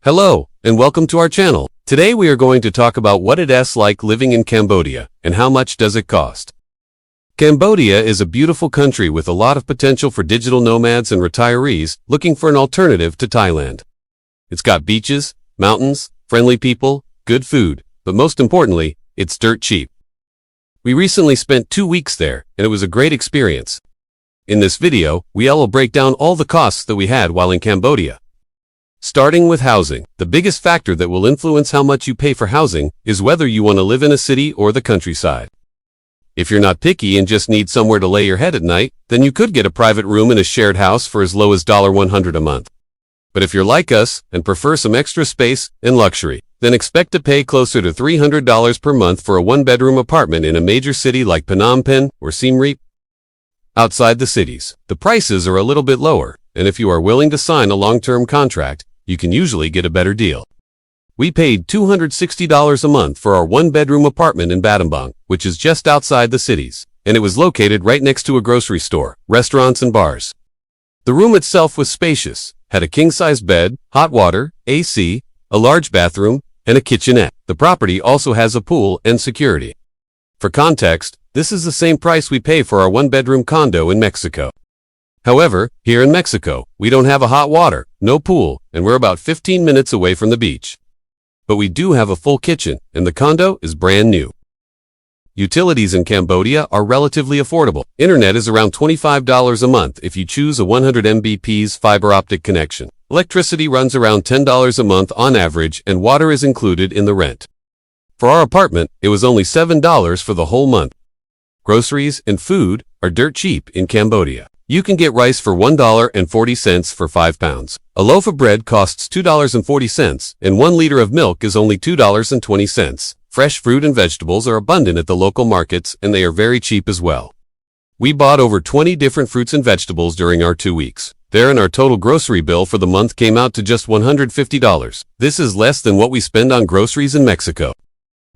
Hello, and welcome to our channel. Today we are going to talk about what it's like living in Cambodia, and how much does it cost. Cambodia is a beautiful country with a lot of potential for digital nomads and retirees looking for an alternative to Thailand. It's got beaches, mountains, friendly people, good food, but most importantly, it's dirt cheap. We recently spent 2 weeks there, and it was a great experience. In this video, we'll break down all the costs that we had while in Cambodia. Starting with housing, the biggest factor that will influence how much you pay for housing is whether you want to live in a city or the countryside. If you're not picky and just need somewhere to lay your head at night, then you could get a private room in a shared house for as low as $100 a month. But if you're like us and prefer some extra space and luxury, then expect to pay closer to $300 per month for a one-bedroom apartment in a major city like Phnom Penh or Siem Reap. Outside the cities, the prices are a little bit lower, and if you are willing to sign a long-term contract, you can usually get a better deal. We paid $260 a month for our one-bedroom apartment in Battambang, which is just outside the cities, and it was located right next to a grocery store, restaurants and bars. The room itself was spacious, had a king-size bed, hot water, AC, a large bathroom, and a kitchenette. The property also has a pool and security. For context, this is the same price we pay for our one-bedroom condo in Mexico. However, here in Mexico, we don't have a hot water, no pool, and we're about 15 minutes away from the beach. But we do have a full kitchen, and the condo is brand new. Utilities in Cambodia are relatively affordable. Internet is around $25 a month if you choose a 100 Mbps fiber optic connection. Electricity runs around $10 a month on average, and water is included in the rent. For our apartment, it was only $7 for the whole month. Groceries and food are dirt cheap in Cambodia. You can get rice for $1.40 for 5 pounds. A loaf of bread costs $2.40, and 1 liter of milk is only $2.20. Fresh fruit and vegetables are abundant at the local markets, and they are very cheap as well. We bought over 20 different fruits and vegetables during our 2 weeks. There, and our total grocery bill for the month came out to just $150. This is less than what we spend on groceries in Mexico.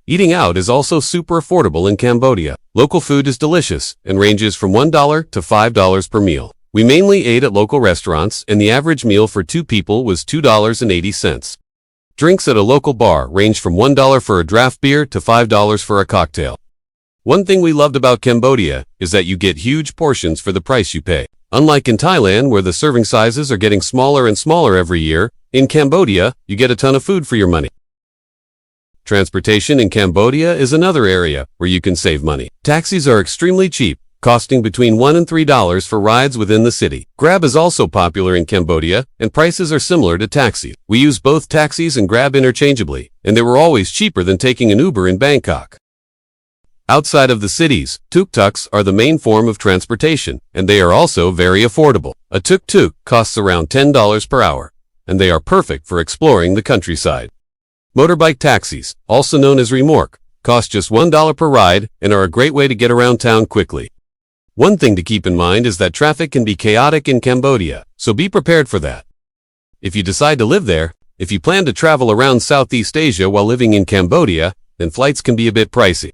Eating out is also super affordable in Cambodia. Local food is delicious and ranges from $1 to $5 per meal. We mainly ate at local restaurants, and the average meal for 2 people was $2.80. Drinks at a local bar range from $1 for a draft beer to $5 for a cocktail. One thing we loved about Cambodia is that you get huge portions for the price you pay. Unlike in Thailand, where the serving sizes are getting smaller and smaller every year, in Cambodia, you get a ton of food for your money. Transportation in Cambodia is another area where you can save money. Taxis are extremely cheap, costing between $1 and $3 for rides within the city. Grab is also popular in Cambodia, and prices are similar to taxis. We use both taxis and Grab interchangeably, and they were always cheaper than taking an Uber in Bangkok. Outside of the cities, tuk-tuks are the main form of transportation, and they are also very affordable. A tuk-tuk costs around $10 per hour, and they are perfect for exploring the countryside. Motorbike taxis, also known as remorque, cost just $1 per ride and are a great way to get around town quickly. One thing to keep in mind is that traffic can be chaotic in Cambodia, so be prepared for that. If you decide to live there, if you plan to travel around Southeast Asia while living in Cambodia, then flights can be a bit pricey.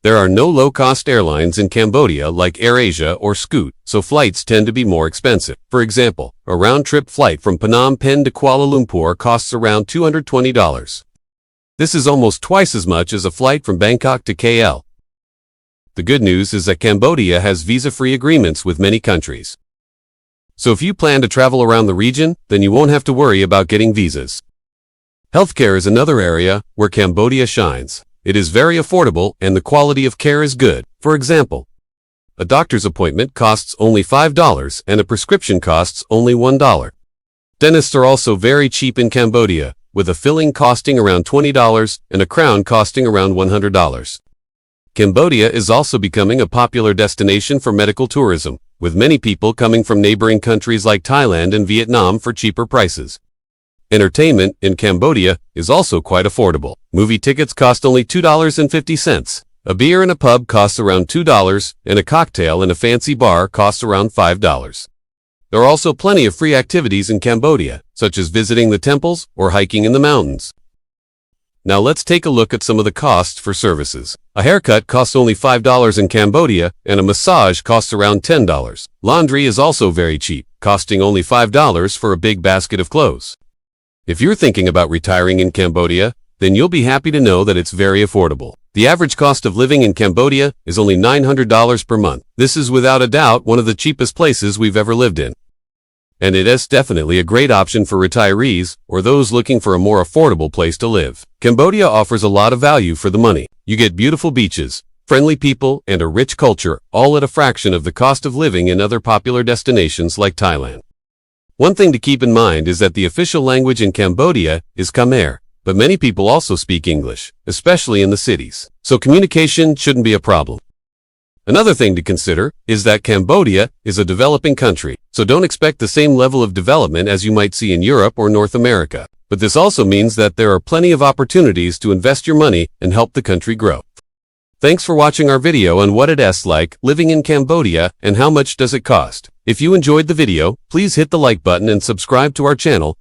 There are no low-cost airlines in Cambodia like AirAsia or Scoot, so flights tend to be more expensive. For example, a round-trip flight from Phnom Penh to Kuala Lumpur costs around $220. This is almost twice as much as a flight from Bangkok to KL. The good news is that Cambodia has visa-free agreements with many countries. So if you plan to travel around the region, then you won't have to worry about getting visas. Healthcare is another area where Cambodia shines. It is very affordable and the quality of care is good. For example, a doctor's appointment costs only $5 and a prescription costs only $1. Dentists are also very cheap in Cambodia, with a filling costing around $20 and a crown costing around $100. Cambodia is also becoming a popular destination for medical tourism, with many people coming from neighboring countries like Thailand and Vietnam for cheaper prices. Entertainment in Cambodia is also quite affordable. Movie tickets cost only $2.50. A beer in a pub costs around $2, and a cocktail in a fancy bar costs around $5. There are also plenty of free activities in Cambodia, such as visiting the temples or hiking in the mountains. Now let's take a look at some of the costs for services. A haircut costs only $5 in Cambodia, and a massage costs around $10. Laundry is also very cheap, costing only $5 for a big basket of clothes. If you're thinking about retiring in Cambodia, then you'll be happy to know that it's very affordable. The average cost of living in Cambodia is only $900 per month. This is without a doubt one of the cheapest places we've ever lived in. And it is definitely a great option for retirees or those looking for a more affordable place to live. Cambodia offers a lot of value for the money. You get beautiful beaches, friendly people, and a rich culture, all at a fraction of the cost of living in other popular destinations like Thailand. One thing to keep in mind is that the official language in Cambodia is Khmer, but many people also speak English, especially in the cities, so communication shouldn't be a problem. Another thing to consider is that Cambodia is a developing country, so don't expect the same level of development as you might see in Europe or North America. But this also means that there are plenty of opportunities to invest your money and help the country grow. Thanks for watching our video on what it's like living in Cambodia and how much does it cost. If you enjoyed the video, please hit the like button and subscribe to our channel